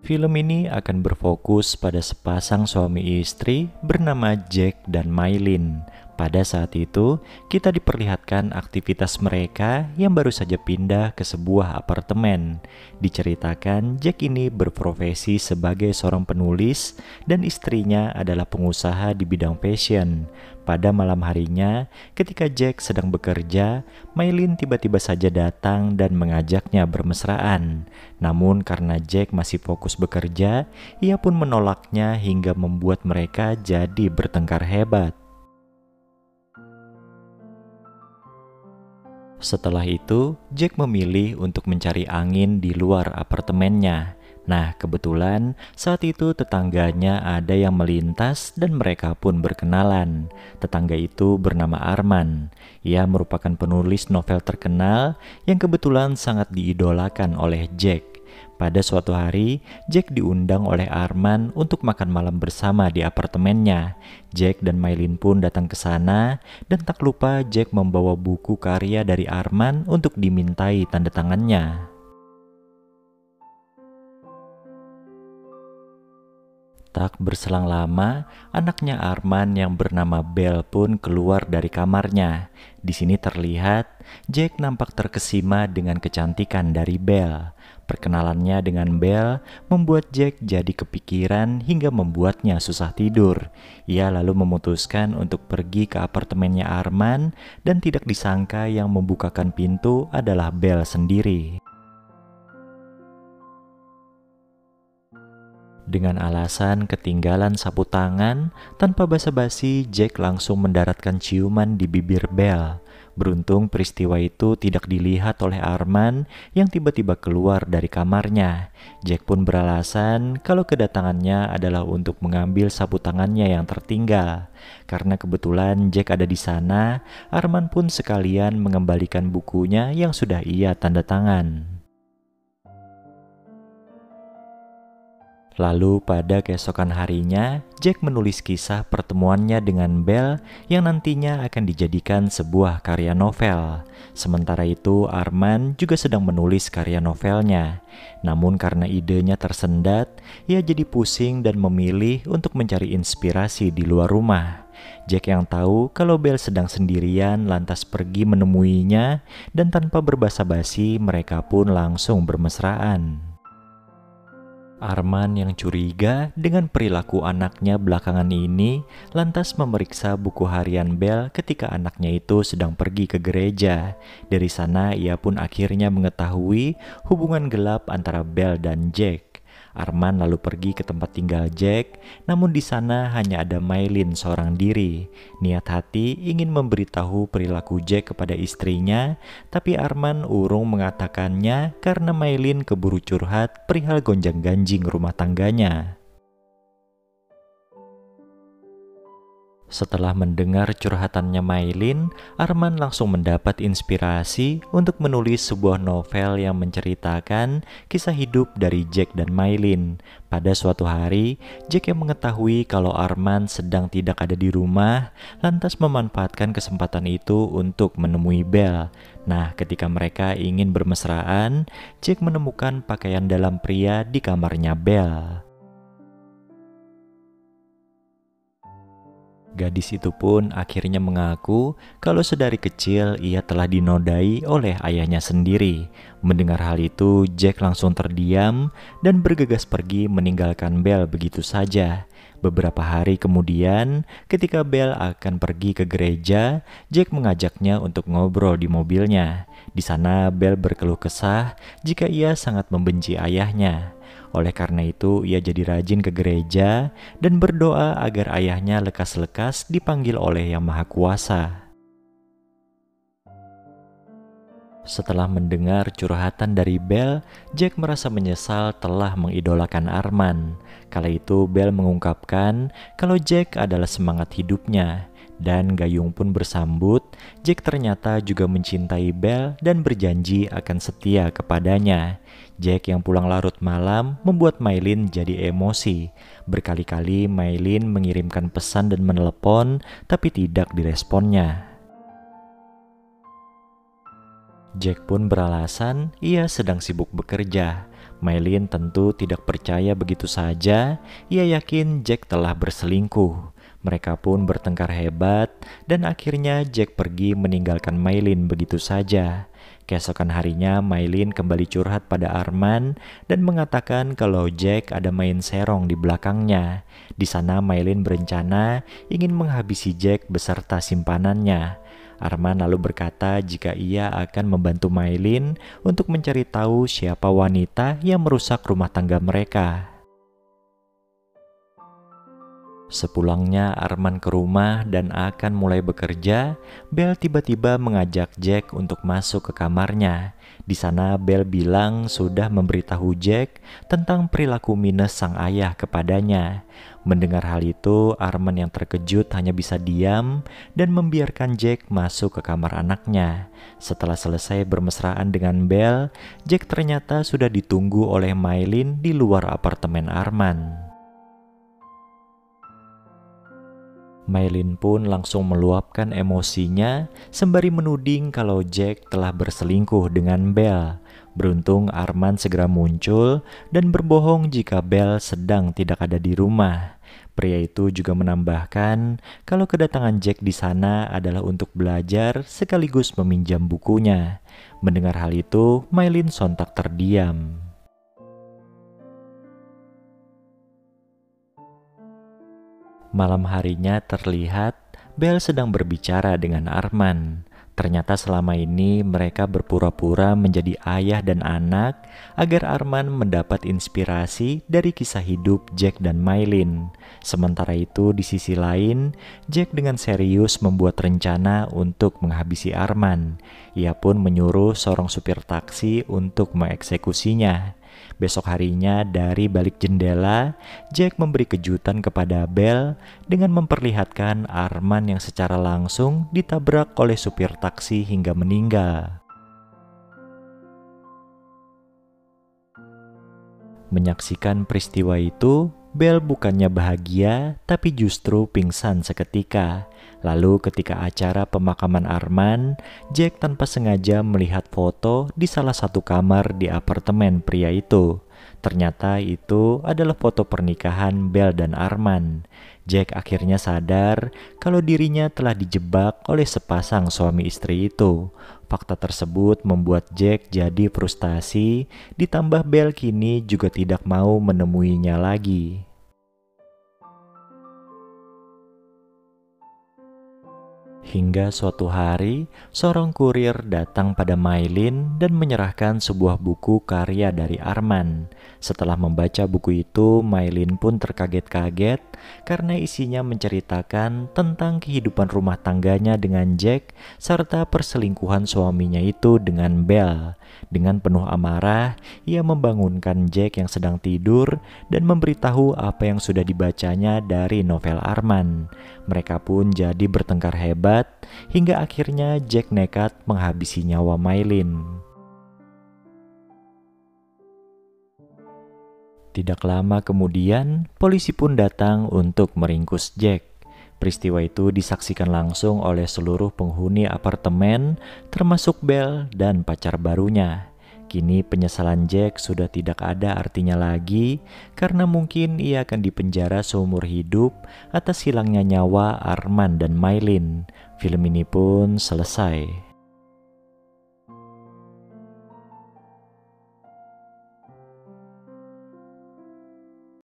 Film ini akan berfokus pada sepasang suami istri bernama Jack dan Maylin. Pada saat itu, kita diperlihatkan aktivitas mereka yang baru saja pindah ke sebuah apartemen. Diceritakan Jack ini berprofesi sebagai seorang penulis dan istrinya adalah pengusaha di bidang fashion. Pada malam harinya, ketika Jack sedang bekerja, Maylin tiba-tiba saja datang dan mengajaknya bermesraan. Namun karena Jack masih fokus bekerja, ia pun menolaknya hingga membuat mereka jadi bertengkar hebat. Setelah itu, Jack memilih untuk mencari angin di luar apartemennya. Nah, kebetulan saat itu tetangganya ada yang melintas dan mereka pun berkenalan. Tetangga itu bernama Arman. Ia merupakan penulis novel terkenal yang kebetulan sangat diidolakan oleh Jack. Pada suatu hari, Jack diundang oleh Arman untuk makan malam bersama di apartemennya. Jack dan Maylin pun datang ke sana, dan tak lupa Jack membawa buku karya dari Arman untuk dimintai tanda tangannya. Tak berselang lama, anaknya Arman yang bernama Belle pun keluar dari kamarnya. Di sini terlihat Jack nampak terkesima dengan kecantikan dari Belle. Perkenalannya dengan Belle membuat Jack jadi kepikiran hingga membuatnya susah tidur. Ia lalu memutuskan untuk pergi ke apartemennya Arman dan tidak disangka yang membukakan pintu adalah Belle sendiri. Dengan alasan ketinggalan sapu tangan, tanpa basa-basi Jack langsung mendaratkan ciuman di bibir Belle. Beruntung peristiwa itu tidak dilihat oleh Arman yang tiba-tiba keluar dari kamarnya. Jack pun beralasan kalau kedatangannya adalah untuk mengambil sapu tangannya yang tertinggal. Karena kebetulan Jack ada di sana, Arman pun sekalian mengembalikan bukunya yang sudah ia tanda tangan. Lalu pada keesokan harinya, Jack menulis kisah pertemuannya dengan Belle yang nantinya akan dijadikan sebuah karya novel. Sementara itu, Arman juga sedang menulis karya novelnya. Namun karena idenya tersendat, ia jadi pusing dan memilih untuk mencari inspirasi di luar rumah. Jack yang tahu kalau Belle sedang sendirian lantas pergi menemuinya dan tanpa berbasa-basi mereka pun langsung bermesraan. Arman yang curiga dengan perilaku anaknya belakangan ini lantas memeriksa buku harian Belle ketika anaknya itu sedang pergi ke gereja. Dari sana ia pun akhirnya mengetahui hubungan gelap antara Belle dan Jack. Arman lalu pergi ke tempat tinggal Jack, namun di sana hanya ada Maylin seorang diri. Niat hati ingin memberitahu perilaku Jack kepada istrinya, tapi Arman urung mengatakannya karena Maylin keburu curhat perihal gonjang-ganjing rumah tangganya. Setelah mendengar curhatannya Maylin, Arman langsung mendapat inspirasi untuk menulis sebuah novel yang menceritakan kisah hidup dari Jack dan Maylin. Pada suatu hari, Jack yang mengetahui kalau Arman sedang tidak ada di rumah, lantas memanfaatkan kesempatan itu untuk menemui Belle. Nah, ketika mereka ingin bermesraan, Jack menemukan pakaian dalam pria di kamarnya Belle. Gadis itu pun akhirnya mengaku kalau sedari kecil ia telah dinodai oleh ayahnya sendiri. Mendengar hal itu, Jack langsung terdiam dan bergegas pergi meninggalkan Belle begitu saja. Beberapa hari kemudian, ketika Belle akan pergi ke gereja, Jack mengajaknya untuk ngobrol di mobilnya. Di sana, Belle berkeluh kesah jika ia sangat membenci ayahnya. Oleh karena itu, ia jadi rajin ke gereja dan berdoa agar ayahnya lekas-lekas dipanggil oleh Yang Maha Kuasa. Setelah mendengar curhatan dari Belle, Jack merasa menyesal telah mengidolakan Arman. Kala itu Belle mengungkapkan kalau Jack adalah semangat hidupnya. Dan Gayung pun bersambut, Jack ternyata juga mencintai Belle dan berjanji akan setia kepadanya. Jack yang pulang larut malam membuat Maylin jadi emosi. Berkali-kali Maylin mengirimkan pesan dan menelepon, tapi tidak diresponnya. Jack pun beralasan ia sedang sibuk bekerja. Maylin tentu tidak percaya begitu saja. Ia yakin Jack telah berselingkuh. Mereka pun bertengkar hebat dan akhirnya Jack pergi meninggalkan Maylin begitu saja. Keesokan harinya Maylin kembali curhat pada Arman dan mengatakan kalau Jack ada main serong di belakangnya. Di sana Maylin berencana ingin menghabisi Jack beserta simpanannya. Arman lalu berkata jika ia akan membantu Maylin untuk mencari tahu siapa wanita yang merusak rumah tangga mereka. Sepulangnya Arman ke rumah dan akan mulai bekerja, Bel tiba-tiba mengajak Jack untuk masuk ke kamarnya. Di sana Bel bilang sudah memberitahu Jack tentang perilaku minus sang ayah kepadanya. Mendengar hal itu, Arman yang terkejut hanya bisa diam dan membiarkan Jack masuk ke kamar anaknya. Setelah selesai bermesraan dengan Bel, Jack ternyata sudah ditunggu oleh Maylin di luar apartemen Arman. Maylin pun langsung meluapkan emosinya sembari menuding kalau Jack telah berselingkuh dengan Bel. Beruntung Arman segera muncul dan berbohong jika Bel sedang tidak ada di rumah. Pria itu juga menambahkan kalau kedatangan Jack di sana adalah untuk belajar sekaligus meminjam bukunya. Mendengar hal itu, Maylin sontak terdiam. Malam harinya terlihat Bel sedang berbicara dengan Arman. Ternyata selama ini mereka berpura-pura menjadi ayah dan anak agar Arman mendapat inspirasi dari kisah hidup Jack dan Maylin. Sementara itu di sisi lain, Jack dengan serius membuat rencana untuk menghabisi Arman. Ia pun menyuruh seorang supir taksi untuk mengeksekusinya. Besok harinya dari balik jendela, Jack memberi kejutan kepada Bel dengan memperlihatkan Arman yang secara langsung ditabrak oleh supir taksi hingga meninggal. Menyaksikan peristiwa itu, Bel bukannya bahagia tapi justru pingsan seketika. Lalu ketika acara pemakaman Arman, Jack tanpa sengaja melihat foto di salah satu kamar di apartemen pria itu. Ternyata itu adalah foto pernikahan Bel dan Arman. Jack akhirnya sadar kalau dirinya telah dijebak oleh sepasang suami istri itu. Fakta tersebut membuat Jack jadi frustasi, ditambah Bel kini juga tidak mau menemuinya lagi. Hingga suatu hari, seorang kurir datang pada Maylin dan menyerahkan sebuah buku karya dari Arman. Setelah membaca buku itu, Maylin pun terkaget-kaget karena isinya menceritakan tentang kehidupan rumah tangganya dengan Jack serta perselingkuhan suaminya itu dengan Bel. Dengan penuh amarah, ia membangunkan Jack yang sedang tidur dan memberitahu apa yang sudah dibacanya dari novel Arman. Mereka pun jadi bertengkar hebat hingga akhirnya Jack nekat menghabisi nyawa Maylin. Tidak lama kemudian, polisi pun datang untuk meringkus Jack. Peristiwa itu disaksikan langsung oleh seluruh penghuni apartemen, termasuk Bel dan pacar barunya. Kini penyesalan Jack sudah tidak ada artinya lagi karena mungkin ia akan dipenjara seumur hidup atas hilangnya nyawa Arman dan Maylin. Film ini pun selesai.